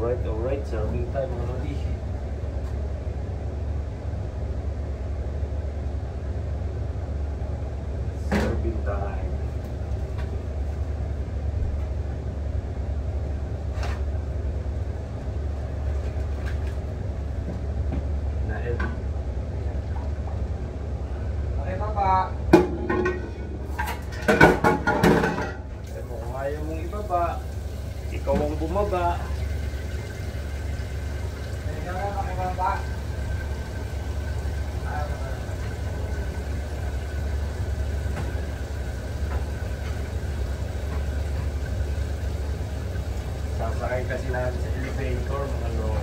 Alright, serving time already. Serving time. Nael. Okay pa ba? Kung ayaw mong ibaba, ikaw ang bumaba. Sasakay kasi natin sa elevator, mga loob.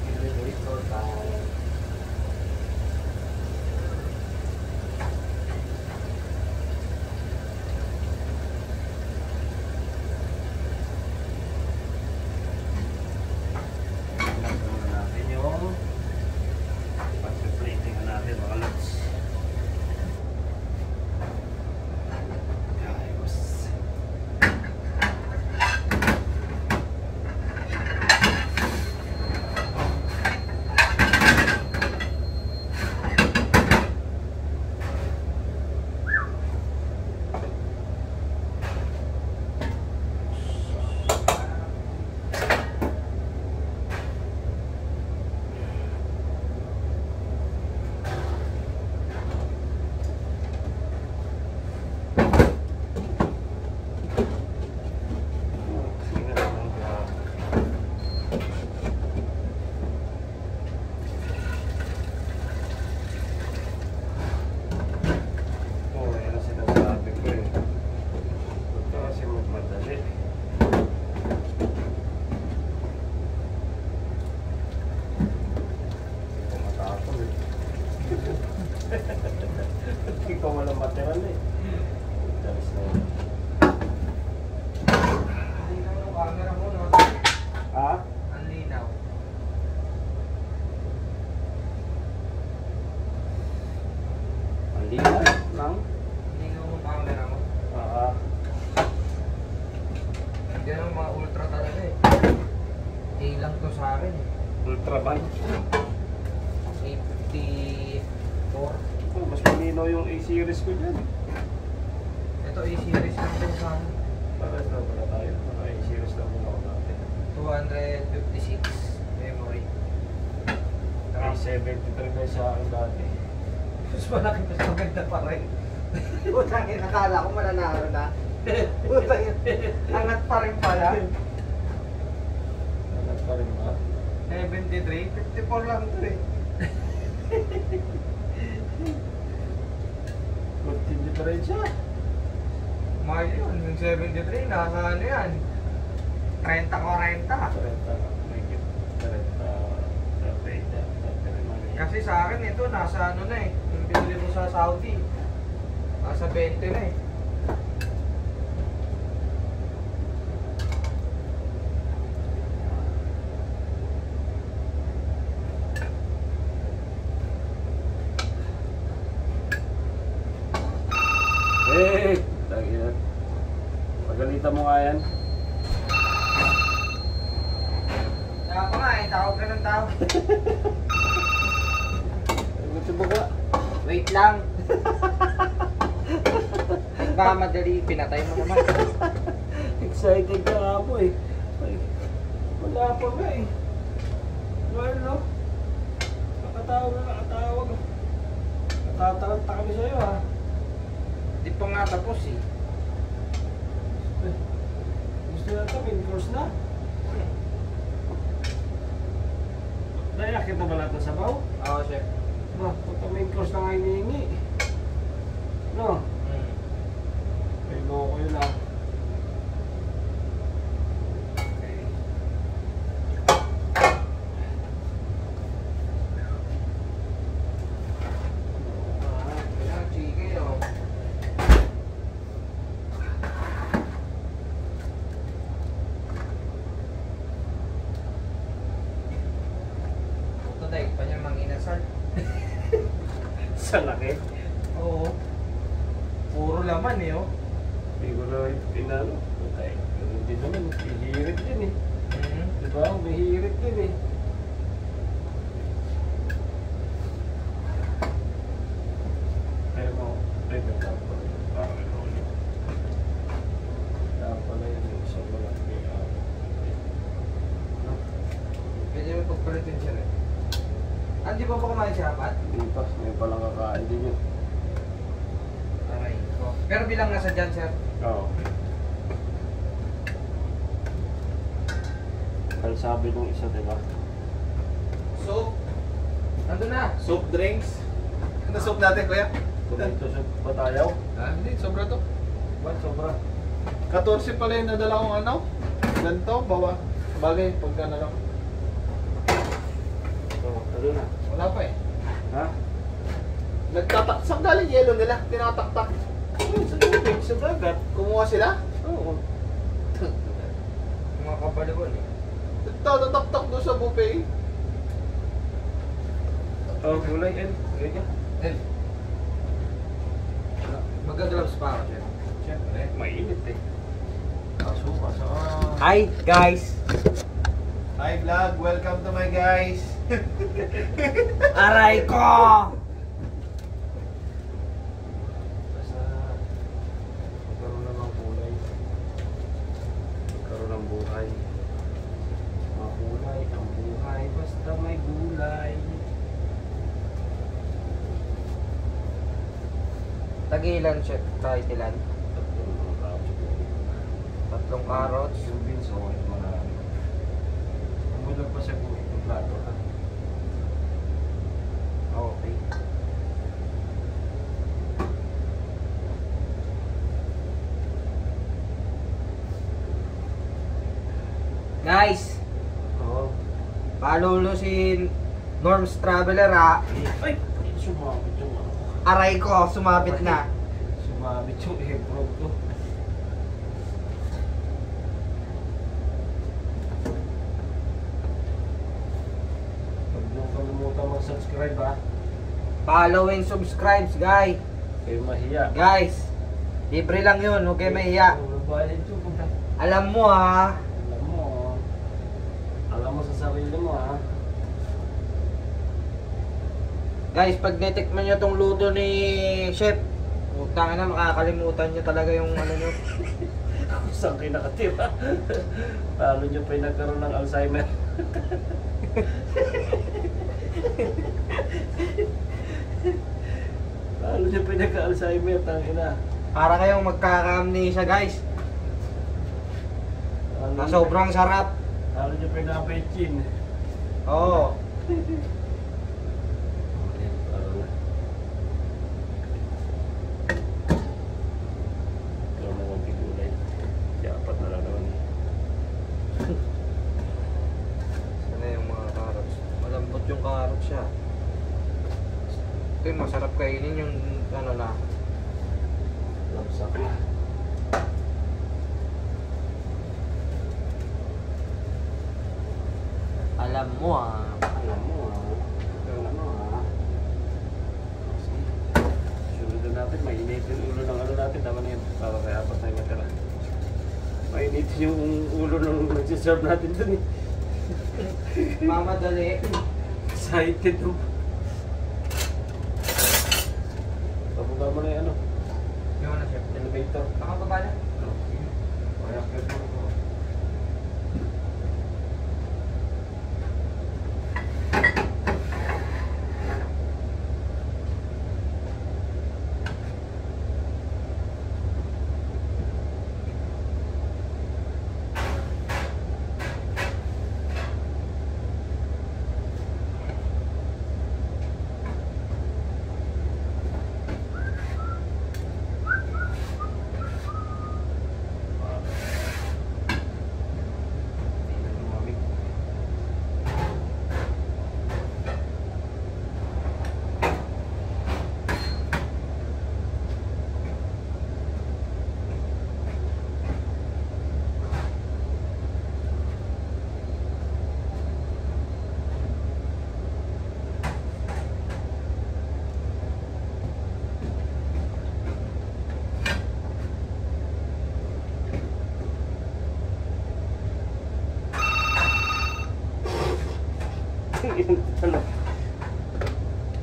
Elevator time. Nagkaroon natin yung pag-plating natin, mga lods. Ayos. Ikaw walang material eh. Dalis na yun. Ang linaw ng camera mo, no? Ha? Ang linaw. Ang linaw lang. Ang linaw ng camera mo. Hindi naman mga ultra talaga eh. A lang to sa akin eh. Ultra band. 84. Oh, mas malinaw yung A-series ko dyan. Ito A-series lang to sa akin. Para na pala tayo. Mga A-series lang muna ako natin. 256 memory. A73 na sa akin dati. Mas malaki mas maganda pa rin. Utangin, nakala ko mananalo na. Utangin, angat pa rin pala. Anak pa rin ba? 73, 54 lang ito eh. Continue pa rin siya. Mahal yun, yung 73, nasa ano yan? 30-40. 30. May kit. 30. Kasi sa akin ito, nasa ano na eh. Yung binili mo sa Saudi. Nasa 20 na eh. Hey! Tagina. Pagalitan mo nga yan. Kaya pa nga eh, tawag ka ng tawag. Gusto mo ka? Wait lang. Baka madali, pinatay mo naman. Excited ka nga po eh. Ay, wala pa ba eh. Well, no? Nakatawag. Natataranta kami sa'yo ha. Di pa nga tapos eh. Gusto na ito, main course na. Naiakit na ba lahat ng sabaw? Oo, chef. Ba, punta main course na nga hinihingi. No? May loko yun ah. Kaya, chike oh. Ito dahil pa niya manginasal. Sa laki. Oo. Puro laman eh oh. Hindi ko na pinalo. Ay, ganun din naman. Hihirit din eh. pagpalitin siya rin. Hindi pa ba kumain si Apat? Hindi pa. Ngayon pa lang kakain din yun. Aray ko. Pero bilang nasa dyan, sir. Oo. Ang sabi nung isa, diba? Soup. Nandun na. Soup drinks. Ano soup natin, kuya? Tomato soup ba tayo? Hindi, sobra to. Ba't sobra? 14 pala yung nadala kong ano. Ganito, bawa. Bagay, pagka na lang. Oo, ano na? Wala pa eh. Ha? Nagtatak. Saan galing yelo nila? Tinataktak. Sa tubig, sa dagat. Kumuha sila? Oo. Mga kabalibon eh. Nagtataktak doon sa buffet. Oh, gulay, El. Gulay ka. El. Mag-gloves pa ako, sir. Siyempre, mainit eh. Kaso. Hi, guys. Hi vlog, welcome to my guys. Aray ko! Basta, magkaroon na ng kulay. Magkaroon ng buhay. Makulay ang buhay, basta may gulay. Tagilan, chef. Kahit ilan? Tatlong mga carrots siguro. 3 carrots. Yung beans, okay, marami. Umulag pa siya kung itong plato ha. Okay. Guys, Oo. palulo si Norm's Traveler ha. Ay! Sumabit yung ano. Aray ko, sumabit na. Sumabit yung egg roll ko. Huwag niyong kalimutan mag-subscribe ha. Follow and subscribe, guys. Kayo mahiya. Guys, libre lang yun, huwag kayo mahiya. Bayad yun. Alam mo ha, Alam mo. Alam mo sa sarili mo ha. guys, pag netikman nyo tong luto ni Chef, utang na, makakalimutan nyo talaga yung ano nyo. Kung saan kayo nakatira. Lalo nyo pa yung nagkaroon ng Alzheimer. Lalo nyo pa yung nagka-Alzheimer. Tangina. Para kayong magkaka-amnesia, guys. Lalo Na nyo- sobrang sarap. Lalo nyo pa yung napay-chin. Oo. Ikaw na konti gulay. Dapat na lang naman. Sana yung mga carrots. Malambot yung carrots siya. Ito yung masarap kainin yung ano na. Lapsak. Alam mo ah. Alam mo ha. Alam mo ha. Sige. Sunod natin. Mainit yung ulo ng ano natin. Tama na yun. Para kaya apat na yung matira. Mainit yung ulo ng nagsiserve natin dun eh. Mamadali. Excited no. Papunta mo na yung ano. Yung ano, Chef? Elevator. Nakababa na? Kaya kaya mo.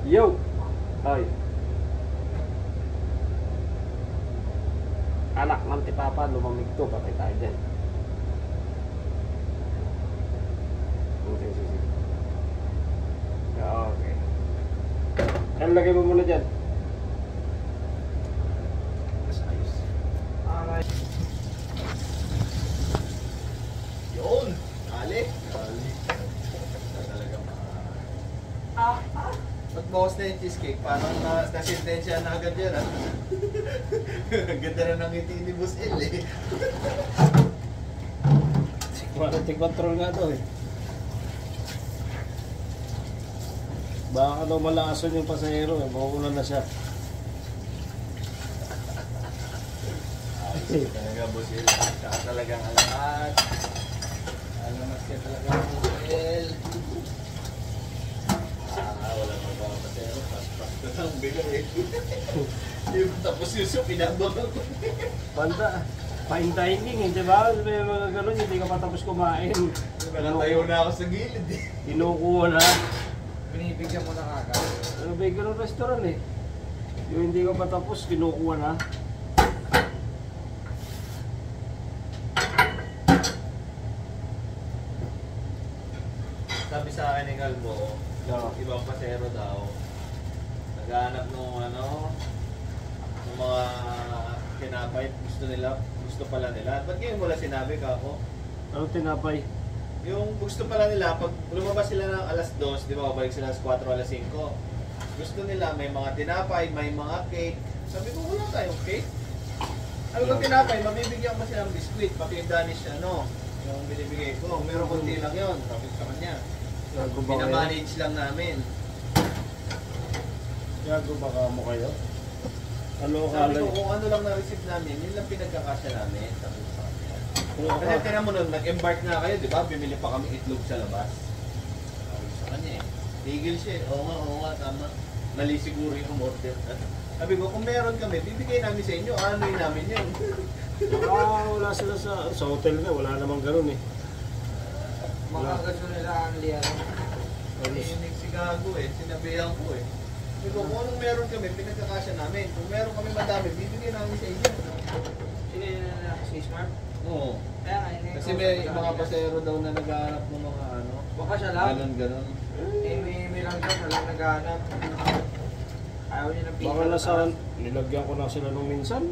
Yo! Ay. Anak ng tipapa, lumamig to. Patay tayo dyan. Okay, sige. lagay mo muna dyan. Mas ayos. Alright. Yun! Ali! Ali. Talaga Pag bawas na yung cheesecake, parang nasintensya na agad yan, ha? Ang ganda na ng ngiti ni Boss El, eh. Quality control nga to eh. Baka daw malakason yung pasahero eh. Makukulan na siya. Ayos talaga, Boss El. Saka talagang alamat. Alamat ka talaga, Boss El. Wala nang mga pasero. Pas-pas ko lang bigay. Tapos yung pinabangan ko. Banda, fine dining eh, di ba? May mga ganun, hindi ka pa tapos kumain. Nakatayo na ako sa gilid, eh. Kinukuha na. Binibigyan mo na kagad. Ano ba yung ganun restaurant eh? Yung hindi ka pa tapos, kinukuha na. Sabi sa akin ni Galbo, ibang pasero daw, naghahanap nung ng mga tinapay, gusto pala nila. Ba't ngayon wala sinabi ka ako? Ano tinapay? Yung gusto pala nila, pag lumabas sila ng alas 2, di ba, balik sila alas 4, alas 5. Gusto nila, may mga tinapay, may mga cake. Sabi ko, wala tayong cake. Sabi ko, tinapay, mabibigyan mo silang biskuit, pati yung Danish, yung binibigay ko. Meron konti lang yun, tapos sa kanya. Pinamanage lang namin. Gago baka mo kayo? Ano Sabi akala ko, kung ano lang na-receive namin, yun lang pinagkakasya namin. Sabi ko sa kanya. Kasi tinan mo nun, nag-embark na kayo, di ba? Bumili pa kami itlog sa labas. Sabi ko sa kanya eh. Tigil siya eh. Oo nga, tama. Mali siguro yung order. Sabi ko, kung meron kami, bibigay namin sa inyo. Ano yun namin yun? wala sila sa hotel nga, wala namang ganun eh. Makakagusto nila ang liyan. Hindi si Gago eh. Sinabihan ko eh. Sabi ko, kung anong meron kami, pinagkakasya namin. Kung meron kami madami, bibigay namin sa inyo. Sino yun na si Smart? Oo. Kaya nga, Kasi may mga pasero daw na naghahanap ng mga Baka siya lang. ganon. May lang siya, siya lang naghahanap. Ayaw niya ng pizza. Baka nasaan, nilagyan ko na sila nung minsan.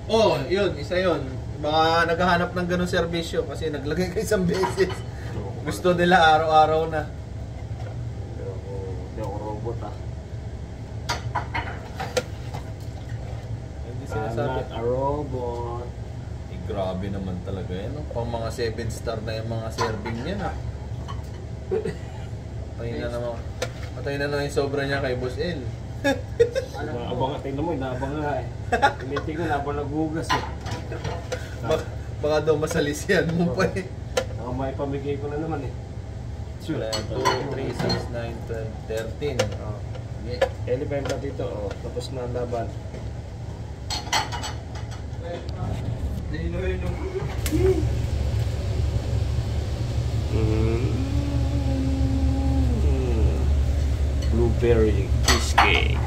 Oo, yun, isa yun. Baka naghahanap ng ganong serbisyo kasi naglagay ka isang beses. Gusto nila araw-araw na. Hindi ako robot ah. Hindi I'm sinasabi. not a robot. Grabe naman talaga yan. Pang mga 7-star na yung mga serving niya na. Patay na naman yung sobra niya kay Boss El. Naabang nga, tingnan mo, naabang nga eh. Tinitingnan, naabang naghugas eh. Baka daw masalis yan mo pa eh. May pamigay ko na naman eh. 2, 3, 6, 9, 12, 13. Oh. Okay. Elephant na dito, oh. Tapos na ang laban. Blueberry cheesecake.